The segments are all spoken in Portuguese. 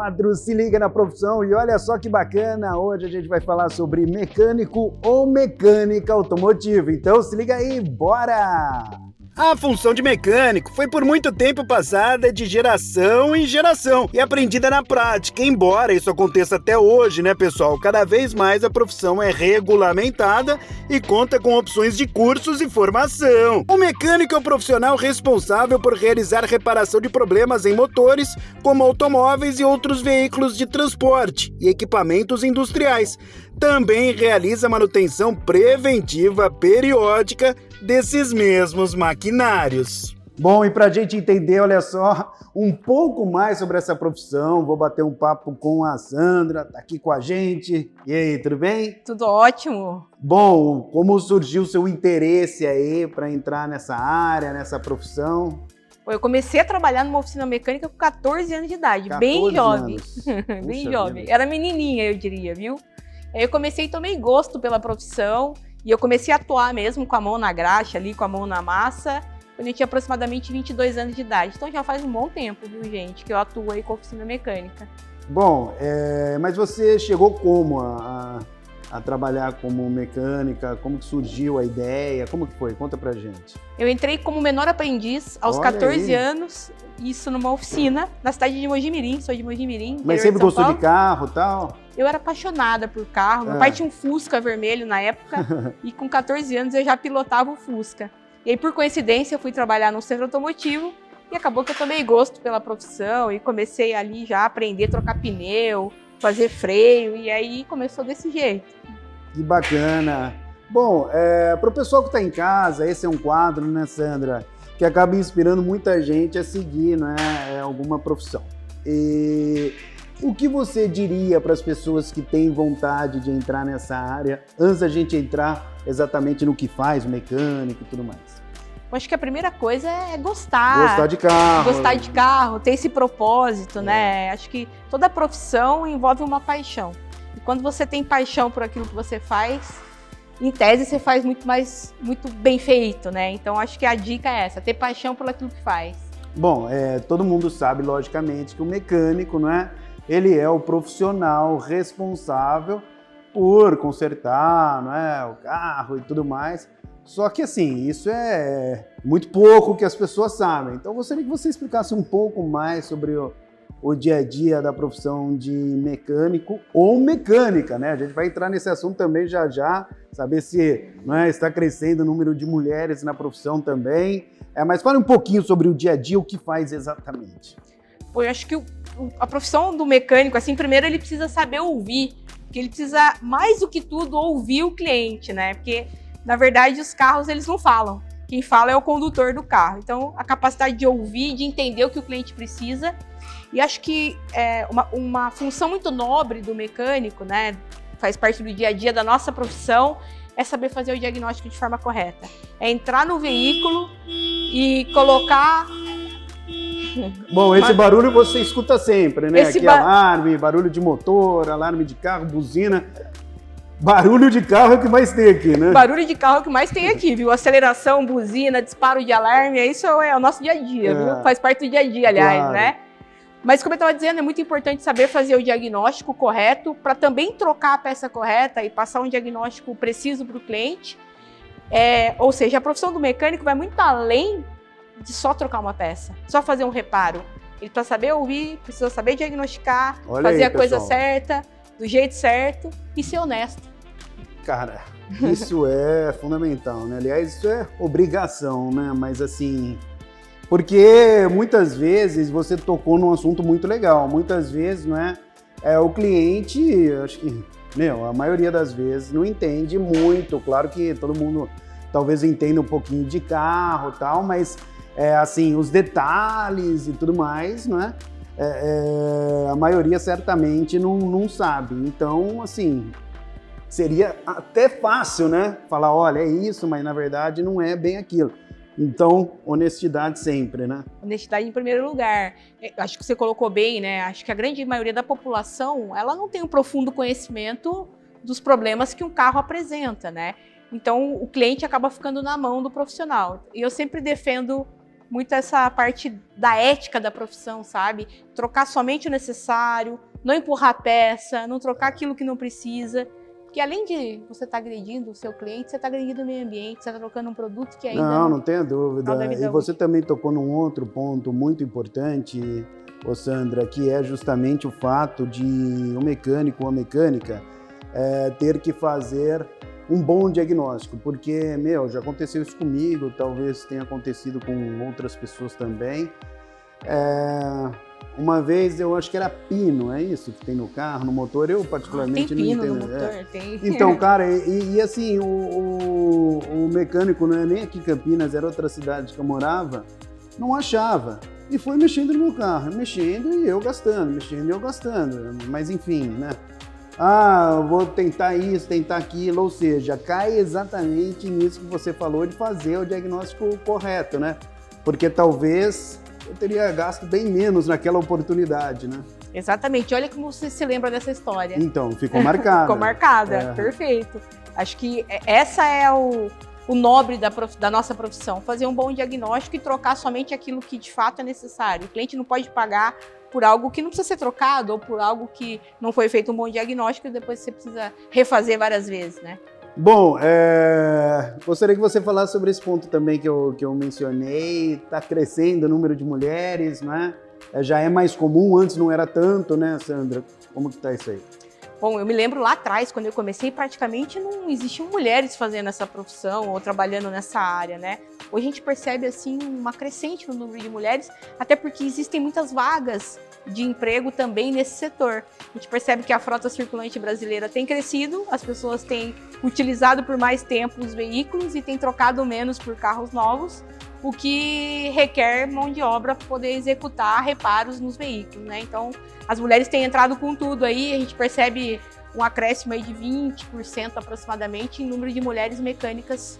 quadro Se Liga na Profissão e olha só que bacana, hoje a gente vai falar sobre mecânico ou mecânica automotiva, então se liga aí, bora! A função de mecânico foi por muito tempo passada de geração em geração e aprendida na prática, embora isso aconteça até hoje, né, pessoal? Cada vez mais a profissão é regulamentada e conta com opções de cursos e formação. O mecânico é o profissional responsável por realizar reparação de problemas em motores, como automóveis e outros veículos de transporte e equipamentos industriais. Também realiza manutenção preventiva periódica desses mesmos maquinários. Bom, e para a gente entender, olha só, um pouco mais sobre essa profissão, vou bater um papo com a Sandra, tá aqui com a gente. E aí, tudo bem? Tudo ótimo. Bom, como surgiu o seu interesse aí para entrar nessa área, nessa profissão? Eu comecei a trabalhar numa oficina mecânica com 14 anos de idade, bem jovem. Bem jovem. Era menininha, eu diria, viu? Aí eu comecei e tomei gosto pela profissão e eu comecei a atuar mesmo com a mão na graxa ali, com a mão na massa, quando eu tinha aproximadamente 22 anos de idade. Então já faz um bom tempo, viu, gente, que eu atuo aí com a oficina mecânica. Bom, mas você chegou como a trabalhar como mecânica? Como que surgiu a ideia? Como que foi? Conta pra gente. Eu entrei como menor aprendiz aos 14 anos, isso numa oficina na cidade de Mojimirim, sou de Mojimirim. Mas sempre gostou de carro e tal? Eu era apaixonada por carro, meu pai tinha um Fusca vermelho na época e com 14 anos eu já pilotava o Fusca. E aí, por coincidência, eu fui trabalhar num centro automotivo e acabou que eu tomei gosto pela profissão e comecei ali já a aprender a trocar pneu, fazer freio, e aí começou desse jeito. Que bacana! Bom, para o pessoal que está em casa, esse é um quadro, né, Sandra, que acaba inspirando muita gente a seguir, né, alguma profissão. E o que você diria para as pessoas que têm vontade de entrar nessa área, antes da gente entrar exatamente no que faz, o mecânico e tudo mais? Eu acho que a primeira coisa é gostar. Gostar de carro. Gostar de carro, ter esse propósito, né? Acho que toda profissão envolve uma paixão. E quando você tem paixão por aquilo que você faz, em tese você faz muito bem feito, né? Então acho que a dica é essa, ter paixão por aquilo que faz. Bom, todo mundo sabe, logicamente, que o mecânico, não é? Ele é o profissional responsável por consertar, não é, o carro e tudo mais. Só que assim, isso é muito pouco que as pessoas sabem. Então eu gostaria que você explicasse um pouco mais sobre o dia a dia da profissão de mecânico ou mecânica, né? A gente vai entrar nesse assunto também já já, saber se está crescendo o número de mulheres na profissão também. Mas fale um pouquinho sobre o dia a dia, o que faz exatamente. Eu acho que a profissão do mecânico, assim, primeiro ele precisa saber ouvir, porque ele precisa, mais do que tudo, ouvir o cliente, né? Porque, na verdade, os carros, eles não falam. Quem fala é o condutor do carro. Então, a capacidade de ouvir, de entender o que o cliente precisa. E acho que uma função muito nobre do mecânico, né? Faz parte do dia a dia da nossa profissão, é saber fazer o diagnóstico de forma correta. É entrar no veículo e colocar... Bom, esse barulho você escuta sempre, né? Aqui alarme, barulho de motor, alarme de carro, buzina. Barulho de carro é o que mais tem aqui, né? Barulho de carro é o que mais tem aqui, viu? Aceleração, buzina, disparo de alarme, isso é o nosso dia a dia, viu? Faz parte do dia a dia, aliás, claro, né? Mas como eu estava dizendo, é muito importante saber fazer o diagnóstico correto para também trocar a peça correta e passar um diagnóstico preciso para o cliente. Ou seja, a profissão do mecânico vai muito além de só trocar uma peça, só fazer um reparo. Ele precisa saber ouvir, precisa saber diagnosticar, fazer a coisa certa, do jeito certo e ser honesto. Cara, isso é fundamental, né? Aliás, isso é obrigação, né? Mas assim, porque muitas vezes você tocou num assunto muito legal. Muitas vezes, não é? O cliente, acho que, a maioria das vezes não entende muito. Claro que todo mundo talvez entenda um pouquinho de carro e tal, mas assim, os detalhes e tudo mais, não é? A maioria certamente não sabe. Então, assim, seria até fácil, né? Falar, olha, é isso, mas na verdade não é bem aquilo. Então, honestidade sempre, né? Honestidade em primeiro lugar. Acho que você colocou bem, né? Acho que a grande maioria da população, ela não tem um profundo conhecimento dos problemas que um carro apresenta, né? Então, o cliente acaba ficando na mão do profissional. E eu sempre defendo muito essa parte da ética da profissão, sabe? Trocar somente o necessário, não empurrar a peça, não trocar aquilo que não precisa. Porque além de você estar agredindo o seu cliente, você está agredindo o meio ambiente, você está trocando um produto que ainda não tenha dúvida. E você também tocou num outro ponto muito importante, ô Sandra, que é justamente o fato de o mecânico ou a mecânica ter que fazer um bom diagnóstico, porque, já aconteceu isso comigo, talvez tenha acontecido com outras pessoas também. Uma vez, eu acho que era pino, é isso que tem no carro, no motor, eu particularmente tem não entendo. Tem pino no motor, tem. Então, cara, e assim, o mecânico, não é nem aqui em Campinas, era outra cidade que eu morava, não achava. E foi mexendo no meu carro, mexendo e eu gastando, mas enfim, né? Vou tentar isso, tentar aquilo, ou seja, cai exatamente nisso que você falou de fazer o diagnóstico correto, né? Porque talvez eu teria gasto bem menos naquela oportunidade, né? Exatamente, olha como você se lembra dessa história. Então, ficou marcada. Ficou marcada, perfeito. Acho que essa é o nobre da nossa profissão, fazer um bom diagnóstico e trocar somente aquilo que de fato é necessário. O cliente não pode pagar por algo que não precisa ser trocado ou por algo que não foi feito um bom diagnóstico e depois você precisa refazer várias vezes, né? Bom, gostaria que você falasse sobre esse ponto também que eu mencionei. Está crescendo o número de mulheres, né? Já é mais comum, antes não era tanto, né, Sandra? Como que está isso aí? Bom, eu me lembro lá atrás, quando eu comecei, praticamente não existiam mulheres fazendo essa profissão ou trabalhando nessa área, né? Hoje a gente percebe, assim, uma crescente no número de mulheres, até porque existem muitas vagas de emprego também nesse setor. A gente percebe que a frota circulante brasileira tem crescido, as pessoas têm utilizado por mais tempo os veículos e têm trocado menos por carros novos, o que requer mão de obra para poder executar reparos nos veículos, né? Então, as mulheres têm entrado com tudo aí, a gente percebe um acréscimo aí de 20% aproximadamente em número de mulheres mecânicas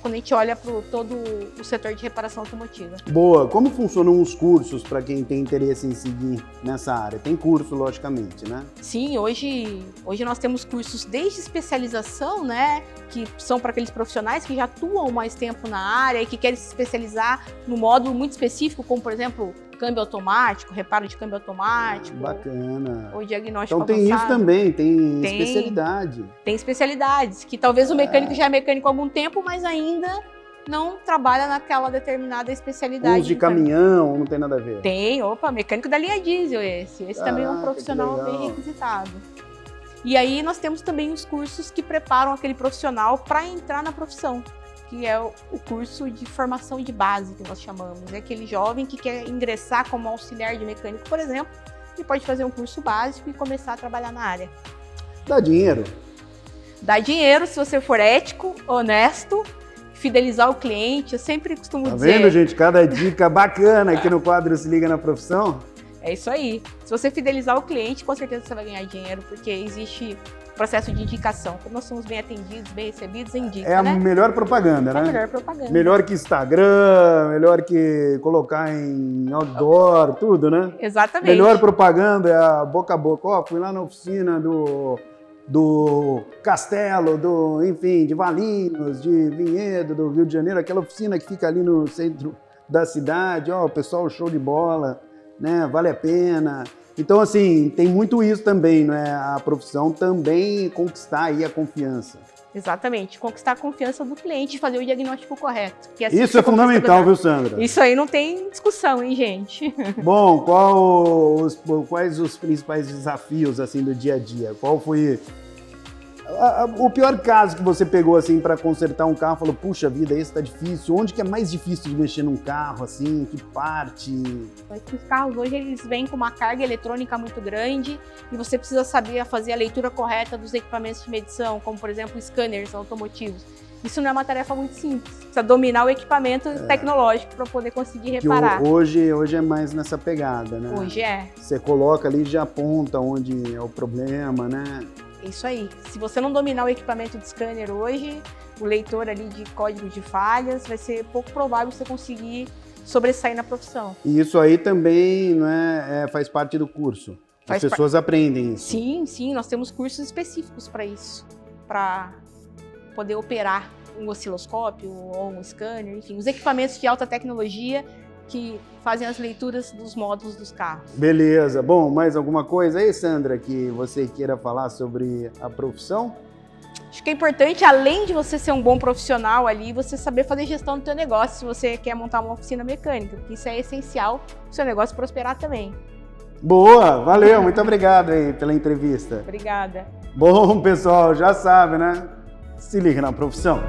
quando a gente olha para todo o setor de reparação automotiva. Boa. Como funcionam os cursos para quem tem interesse em seguir nessa área? Tem curso, logicamente, né? Sim, hoje nós temos cursos desde especialização, né, que são para aqueles profissionais que já atuam mais tempo na área e que querem se especializar no módulo muito específico, como, por exemplo, câmbio automático, reparo de câmbio automático. Bacana. Ou diagnóstico então tem avançado. Isso também, tem especialidade. Tem especialidades, que talvez o mecânico já é mecânico há algum tempo, mas ainda não trabalha naquela determinada especialidade. Uns de caminhão, não tem nada a ver. Tem, mecânico da linha diesel esse também é um profissional bem requisitado. E aí nós temos também os cursos que preparam aquele profissional para entrar na profissão, que é o curso de formação de base, que nós chamamos. É aquele jovem que quer ingressar como auxiliar de mecânico, por exemplo, e pode fazer um curso básico e começar a trabalhar na área. Dá dinheiro? Dá dinheiro se você for ético, honesto, fidelizar o cliente. Eu sempre costumo dizer... Tá vendo, gente? Cada dica bacana aqui no quadro Se Liga na Profissão. É isso aí. Se você fidelizar o cliente, com certeza você vai ganhar dinheiro, porque existe processo de indicação. Como nós somos bem atendidos, bem recebidos, indica, né? É a melhor propaganda, né? É a melhor propaganda. Melhor que Instagram, melhor que colocar em outdoor, tudo, né? Exatamente. Melhor propaganda é a boca a boca. Fui lá na oficina do Castelo, enfim, de Valinhos, de Vinhedo, do Rio de Janeiro, aquela oficina que fica ali no centro da cidade. O pessoal show de bola, né? Vale a pena. Então, assim, tem muito isso também, né? A profissão também conquistar aí a confiança. Exatamente, conquistar a confiança do cliente e fazer o diagnóstico correto. Que assim isso é fundamental, viu, Sandra? Isso aí não tem discussão, hein, gente? Bom, quais os principais desafios, assim, do dia a dia? Qual foi o pior caso que você pegou, assim, para consertar um carro? Falou, puxa vida, esse tá difícil. Onde que é mais difícil de mexer num carro, assim? Que parte? Os carros hoje, eles vêm com uma carga eletrônica muito grande e você precisa saber fazer a leitura correta dos equipamentos de medição, como, por exemplo, scanners automotivos. Isso não é uma tarefa muito simples. Precisa dominar o equipamento tecnológico para poder conseguir reparar. Hoje é mais nessa pegada, né? Hoje é. Você coloca ali e já aponta onde é o problema, né? Isso aí. Se você não dominar o equipamento de scanner hoje, o leitor ali de código de falhas, vai ser pouco provável você conseguir sobressair na profissão. E isso aí também, né, faz parte do curso. As pessoas aprendem isso. Sim. Nós temos cursos específicos para isso. Para poder operar um osciloscópio ou um scanner, enfim. Os equipamentos de alta tecnologia que fazem as leituras dos módulos dos carros. Beleza. Bom, mais alguma coisa aí, Sandra, que você queira falar sobre a profissão? Acho que é importante, além de você ser um bom profissional ali, você saber fazer gestão do teu negócio se você quer montar uma oficina mecânica, porque isso é essencial para o seu negócio prosperar também. Boa, valeu, muito obrigado aí pela entrevista. Obrigada. Bom, pessoal, já sabe, né? Se liga na profissão.